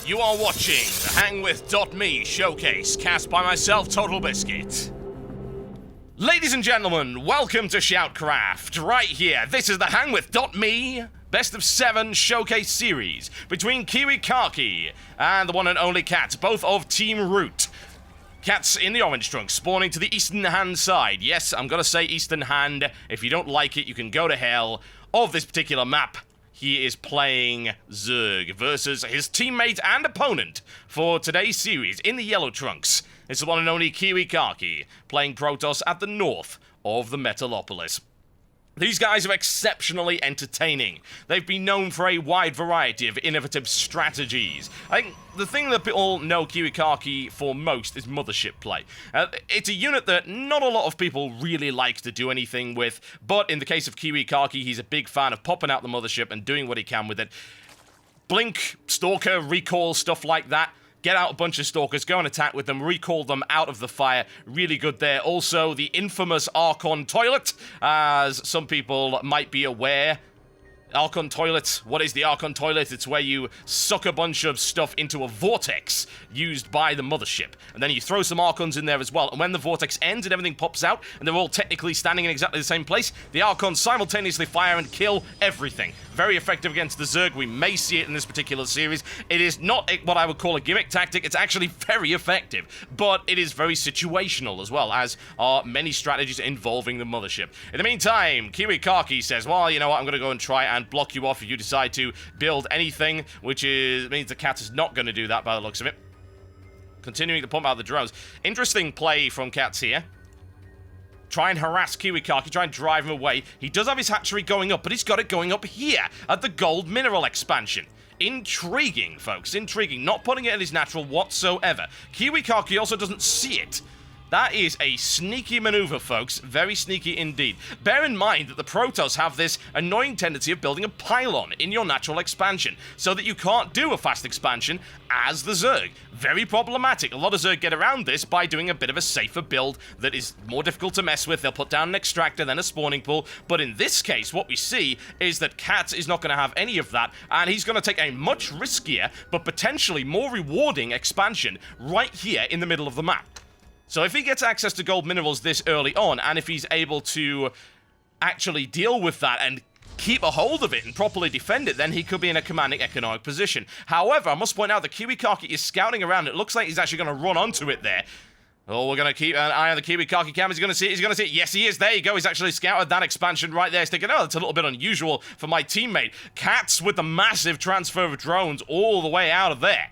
You are watching the HangWith.me showcase, cast by myself, Totalbiscuit. Ladies and gentlemen, welcome to SHOUTcraft. Right here, this is the HangWith.me Best of 7 showcase series between Kiwikaki and the one and only CatZ, both of Team Root. CatZ in the orange trunk, spawning to the eastern hand side. Yes, I'm gonna say eastern hand. If you don't like it, you can go to hell. Of this particular map, he is playing Zerg versus his teammate and opponent for today's series in the yellow trunks. It's the one and only Kiwikaki, playing Protoss at the north of the Metalopolis. These guys are exceptionally entertaining. They've been known for a wide variety of innovative strategies. I think the thing that people know Kiwikaki for most is mothership play. It's a unit that not a lot of people really like to do anything with, but in the case of Kiwikaki, he's a big fan of popping out the mothership and doing what he can with it. Blink, Stalker, Recall, stuff like that. Get out a bunch of Stalkers, go and attack with them, recall them out of the fire. Really good there. Also, the infamous Archon Toilet, as some people might be aware. Archon Toilet, what is the Archon Toilet? It's where you suck a bunch of stuff into a vortex used by the mothership. And then you throw some Archons in there as well. And when the vortex ends and everything pops out, and they're all technically standing in exactly the same place, the Archons simultaneously fire and kill everything. Very effective against the Zerg. We may see it in this particular series. It is not what I would call a gimmick tactic. It's actually very effective. But it is very situational as well, as are many strategies involving the mothership. In the meantime, Kiwikaki says, well, you know what, I'm going to go and try and block you off if you decide to build anything, which means the CatZ is not going to do that by the looks of it. Continuing to pump out the drones. Interesting play from CatZ here. Try and harass Kiwikaki, try and drive him away. He does have his hatchery going up, but he's got it going up here at the gold mineral expansion. Intriguing, folks, intriguing. Not putting it in his natural whatsoever. Kiwikaki also doesn't see it. That is a sneaky maneuver, folks. Very sneaky indeed. Bear in mind that the Protoss have this annoying tendency of building a pylon in your natural expansion, so that you can't do a fast expansion as the Zerg. Very problematic. A lot of Zerg get around this by doing a bit of a safer build that is more difficult to mess with. They'll put down an extractor, then a spawning pool. But in this case, what we see is that CatZ is not going to have any of that, and he's going to take a much riskier, but potentially more rewarding expansion right here in the middle of the map. So if he gets access to gold minerals this early on, and if he's able to actually deal with that and keep a hold of it and properly defend it, then he could be in a commanding economic position. However, I must point out that Kiwikaki is scouting around. It looks like he's actually going to run onto it there. Oh, we're going to keep an eye on the Kiwikaki cam. He's going to see it. He's going to see it. Yes, he is. There you go. He's actually scouted that expansion right there. He's thinking, oh, that's a little bit unusual for my teammate. CatZ with the massive transfer of drones all the way out of there.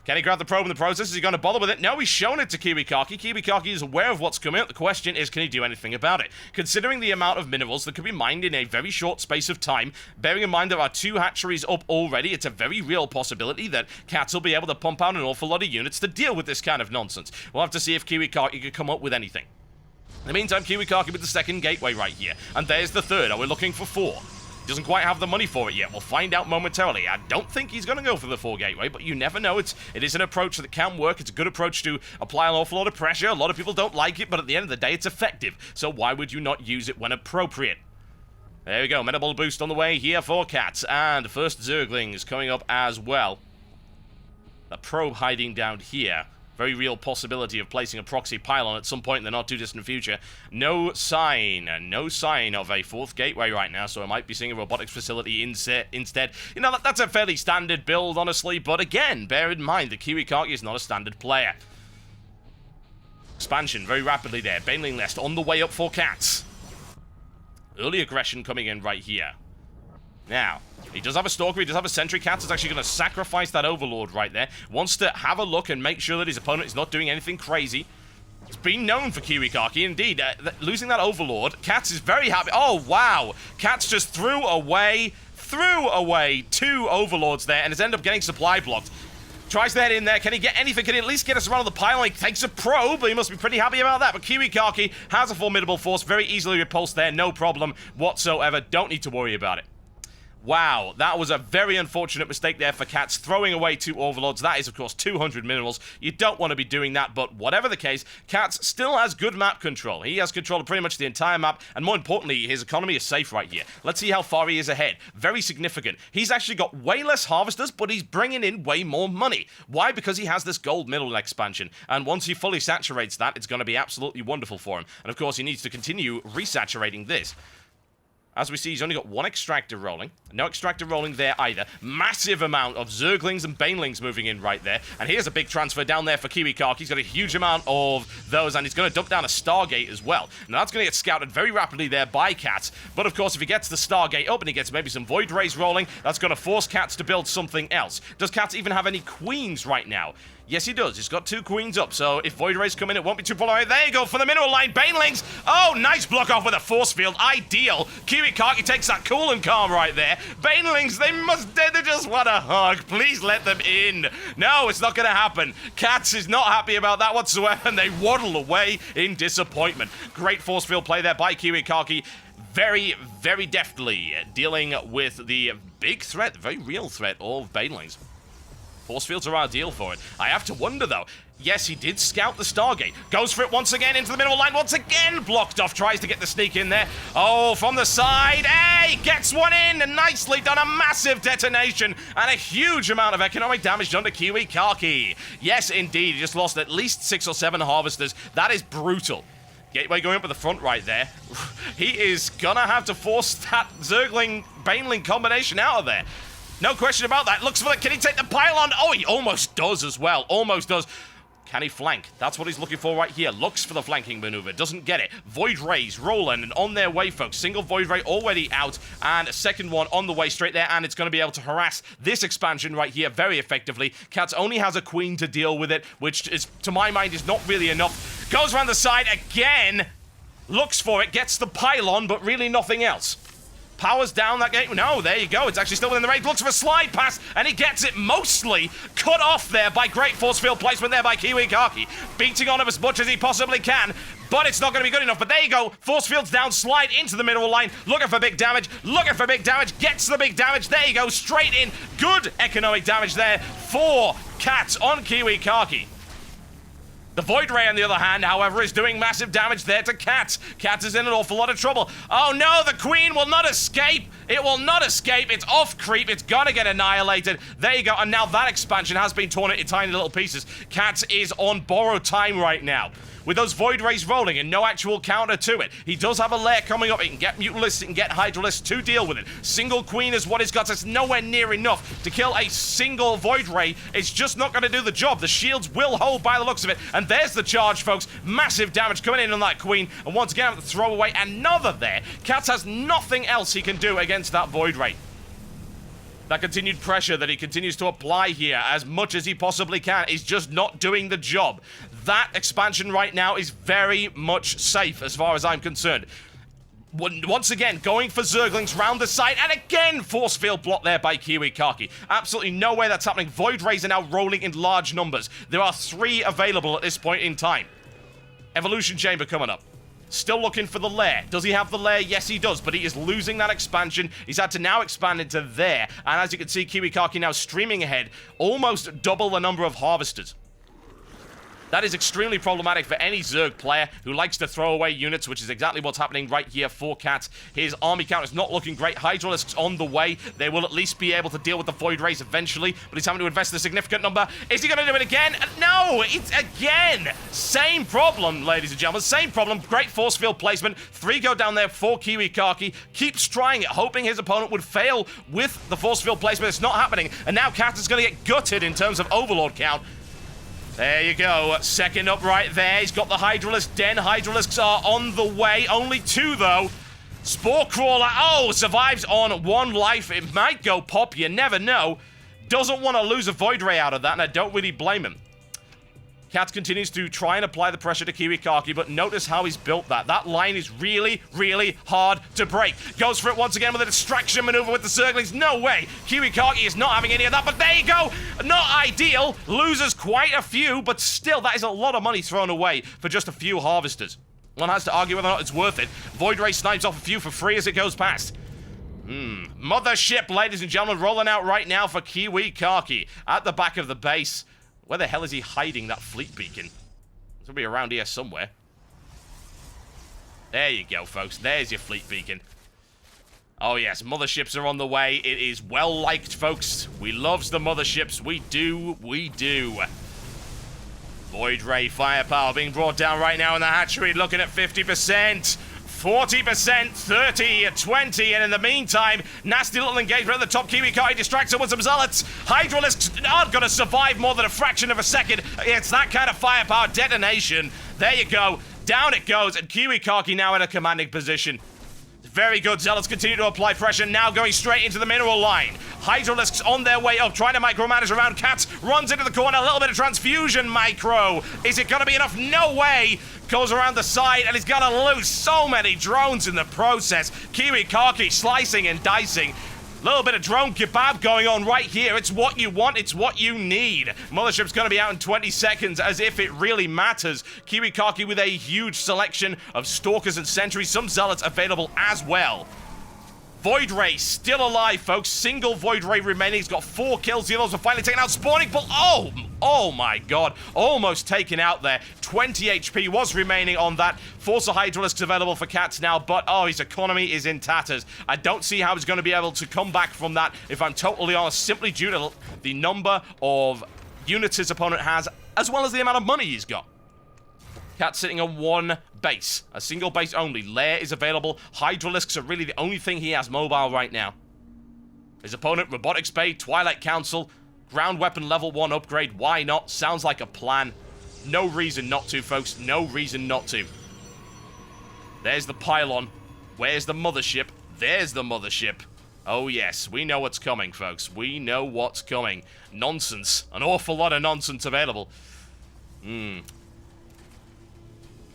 Can he grab the probe in the process? Is he going to bother with it? No, he's shown it to Kiwikaki. Kiwikaki is aware of what's coming up. The question is, can he do anything about it? Considering the amount of minerals that could be mined in a very short space of time, bearing in mind there are 2 hatcheries up already, it's a very real possibility that CatZ will be able to pump out an awful lot of units to deal with this kind of nonsense. We'll have to see if Kiwikaki can come up with anything. In the meantime, Kiwikaki with the second gateway right here. And there's the third. Are we looking for 4? Doesn't quite have the money for it yet. We'll find out momentarily. I don't think he's going to go for the 4 gateway, but you never know. It is an approach that can work. It's a good approach to apply an awful lot of pressure. A lot of people don't like it, but at the end of the day, it's effective. So why would you not use it when appropriate? There we go. Metabolic boost on the way here for CatZ. And first Zerglings coming up as well. A probe hiding down here. Very real possibility of placing a proxy pylon at some point in the not-too-distant future. No sign of a 4th gateway right now, so I might be seeing a robotics facility instead. You know, that's a fairly standard build, honestly, but again, bear in mind that Kiwikaki is not a standard player. Expansion very rapidly there. Baneling Nest on the way up for CatZ. Early aggression coming in right here. Now, he does have a Stalker, he does have a Sentry. CatZ is actually going to sacrifice that Overlord right there. Wants to have a look and make sure that his opponent is not doing anything crazy. It's been known for Kiwikaki, indeed. Losing that Overlord, CatZ is very happy. Oh, wow. CatZ just threw away 2 Overlords there and has ended up getting supply blocked. Tries to head in there. Can he get anything? Can he at least get us around the pylon? He takes a probe. He must be pretty happy about that. But Kiwikaki has a formidable force. Very easily repulsed there. No problem whatsoever. Don't need to worry about it. Wow, that was a very unfortunate mistake there for CatZ, throwing away 2 Overlords. That is, of course, 200 minerals. You don't want to be doing that, but whatever the case, CatZ still has good map control. He has control of pretty much the entire map, and more importantly, his economy is safe right here. Let's see how far he is ahead. Very significant. He's actually got way less harvesters, but he's bringing in way more money. Why? Because he has this gold mineral expansion, and once he fully saturates that, it's going to be absolutely wonderful for him. And of course, he needs to continue resaturating this. As we see, he's only got 1 extractor rolling. No extractor rolling there either. Massive amount of Zerglings and Banelings moving in right there. And here's a big transfer down there for Kiwikaki. He's got a huge amount of those, and he's going to dump down a Stargate as well. Now, that's going to get scouted very rapidly there by CatZ. But, of course, if he gets the Stargate up and he gets maybe some Void Rays rolling, that's going to force CatZ to build something else. Does CatZ even have any Queens right now? Yes, he does. He's got 2 Queens up, so if Void Rays come in, it won't be too far. There you go for the mineral line. Banelings. Oh, nice block off with a force field. Ideal. Kiwikaki takes that cool and calm right there. Banelings, they just want a hug. Please let them in. No, it's not going to happen. CatZ is not happy about that whatsoever, and they waddle away in disappointment. Great force field play there by Kiwikaki. Very, very deftly dealing with the big threat, the very real threat of Banelings. Force fields are ideal for it. I have to wonder, though. Yes, he did scout the Stargate. Goes for it once again into the middle line. Once again, blocked off. Tries to get the sneak in there. Oh, from the side. Hey, gets one in. And nicely done. A massive detonation. And a huge amount of economic damage done to Kiwikaki. Yes, indeed. He just lost at least 6 or 7 harvesters. That is brutal. Gateway going up at the front right there. He is gonna have to force that Zergling-Baneling combination out of there. No question about that. Looks for the... Can he take the pylon? Oh, he almost does as well. Almost does. Can he flank? That's what he's looking for right here. Looks for the flanking maneuver. Doesn't get it. Void Rays rolling and on their way, folks. Single Void Ray already out and a second one on the way straight there, and it's going to be able to harass this expansion right here very effectively. CatZ only has a Queen to deal with it, which is, to my mind, is not really enough. Goes around the side again. Looks for it. Gets the pylon, but really nothing else. Powers down that gate. No, there you go. It's actually still within the range. Looks for a slide pass, and he gets it mostly cut off there by great force field placement there by Kiwikaki. Beating on him as much as he possibly can, but it's not going to be good enough. But there you go. Force fields down, slide into the mineral line. Looking for big damage. Looking for big damage. Gets the big damage. There you go. Straight in. Good economic damage there for CatZ on Kiwikaki. The Void Ray, on the other hand, however, is doing massive damage there to CatZ. CatZ is in an awful lot of trouble. Oh no, the Queen will not escape. It will not escape. It's off creep. It's gonna get annihilated. There you go. And now that expansion has been torn into tiny little pieces. CatZ is on borrowed time right now. With those Void Rays rolling and no actual counter to it. He does have a lair coming up. He can get Mutalisks, he can get Hydralisks to deal with it. Single Queen is what he's got. It's nowhere near enough to kill a single Void Ray. It's just not going to do the job. The shields will hold by the looks of it. And there's the charge, folks. Massive damage coming in on that Queen. And once again, I have to throw away another there. CatZ has nothing else he can do against that Void Ray. That continued pressure that he continues to apply here as much as he possibly can is just not doing the job. That expansion right now is very much safe as far as I'm concerned. Once again, going for Zerglings round the side, and again, force field block there by Kiwikaki. Absolutely no way that's happening. Void Rays are now rolling in large numbers. There are 3 available at this point in time. Evolution Chamber coming up. Still looking for the lair. Does he have the lair? Yes, he does, but he is losing that expansion. He's had to now expand into there, and as you can see, Kiwikaki now streaming ahead, almost double the number of harvesters. That is extremely problematic for any Zerg player who likes to throw away units, which is exactly what's happening right here for CatZ. His army count is not looking great. Hydralisks on the way. They will at least be able to deal with the Void Rays eventually, but he's having to invest a significant number. Is he going to do it again? No! It's again! Same problem, ladies and gentlemen. Same problem. Great force field placement. 3 go down there for Kiwikaki. Keeps trying it, hoping his opponent would fail with the force field placement. It's not happening, and now CatZ is going to get gutted in terms of Overlord count. There you go. Second up right there. He's got the Hydralisk Den. Hydralisks are on the way. Only 2, though. Spore Crawler. Oh, survives on 1 life. It might go pop. You never know. Doesn't want to lose a Void Ray out of that, and I don't really blame him. CatZ continues to try and apply the pressure to Kiwikaki, but notice how he's built that. That line is really, really hard to break. Goes for it once again with a distraction maneuver with the Zerglings. No way. Kiwikaki is not having any of that, but there you go. Not ideal. Loses quite a few, but still, that is a lot of money thrown away for just a few harvesters. One has to argue whether or not it's worth it. Void Ray snipes off a few for free as it goes past. Mothership, ladies and gentlemen, rolling out right now for Kiwikaki at the back of the base. Where the hell is he hiding that fleet beacon? It's gonna be around here somewhere. There you go, folks. There's your fleet beacon. Oh, yes. Motherships are on the way. It is well-liked, folks. We loves the motherships. We do. We do. Void Ray firepower being brought down right now in the hatchery. Looking at 50%. 40%, 30, 20, and in the meantime, nasty little engagement at the top. Kiwikaki distracts him with some zealots. Hydralisks aren't going to survive more than a fraction of a second. It's that kind of firepower detonation. There you go. Down it goes, and Kiwikaki now in a commanding position. Very good. Zealots continue to apply pressure, now going straight into the mineral line. Hydralisks on their way up, trying to micromanage around CatZ. Runs into the corner, a little bit of transfusion micro. Is it going to be enough? No way. Goes around the side, and he's going to lose so many drones in the process. Kiwikaki slicing and dicing. Little bit of drone kebab going on right here. It's what you want. It's what you need. Mothership's going to be out in 20 seconds, as if it really matters. Kiwikaki with a huge selection of stalkers and sentries. Some zealots available as well. Void Ray still alive, folks. Single Void Ray remaining. He's got 4 kills. The others are finally taken out. Spawning Bull. Oh my god. Almost taken out there. 20 HP was remaining on that. Force of Hydralisks available for CatZ now, but his economy is in tatters. I don't see how he's going to be able to come back from that, if I'm totally honest, simply due to the number of units his opponent has, as well as the amount of money he's got. CatZ sitting on 1 base. A single base only. Lair is available. Hydralisks are really the only thing he has mobile right now. His opponent, Robotics Bay, Twilight Council, ground weapon level 1 upgrade. Why not? Sounds like a plan. No reason not to, folks. No reason not to. There's the pylon. Where's the mothership? There's the mothership. Oh yes, we know what's coming, folks. We know what's coming. Nonsense. An awful lot of nonsense available.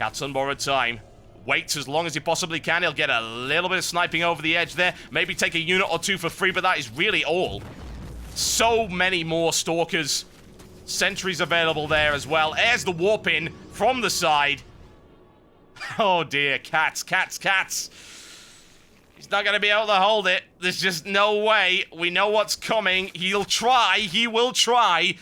CatZ on borrowed time. Waits as long as he possibly can. He'll get a little bit of sniping over the edge there. Maybe take a unit or 2 for free, but that is really all. So many more stalkers. Sentries available there as well. There's the warp in from the side. Oh dear, CatZ. He's not going to be able to hold it. There's just no way. We know what's coming. He'll try. He will try.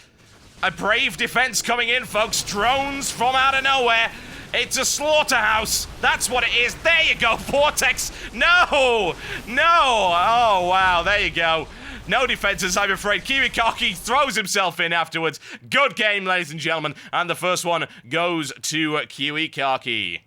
A brave defense coming in, folks. Drones from out of nowhere. It's a slaughterhouse. That's what it is. There you go, Vortex. No. Oh, wow. There you go. No defenses, I'm afraid. Kiwikaki throws himself in afterwards. Good game, ladies and gentlemen. And the first one goes to Kiwikaki.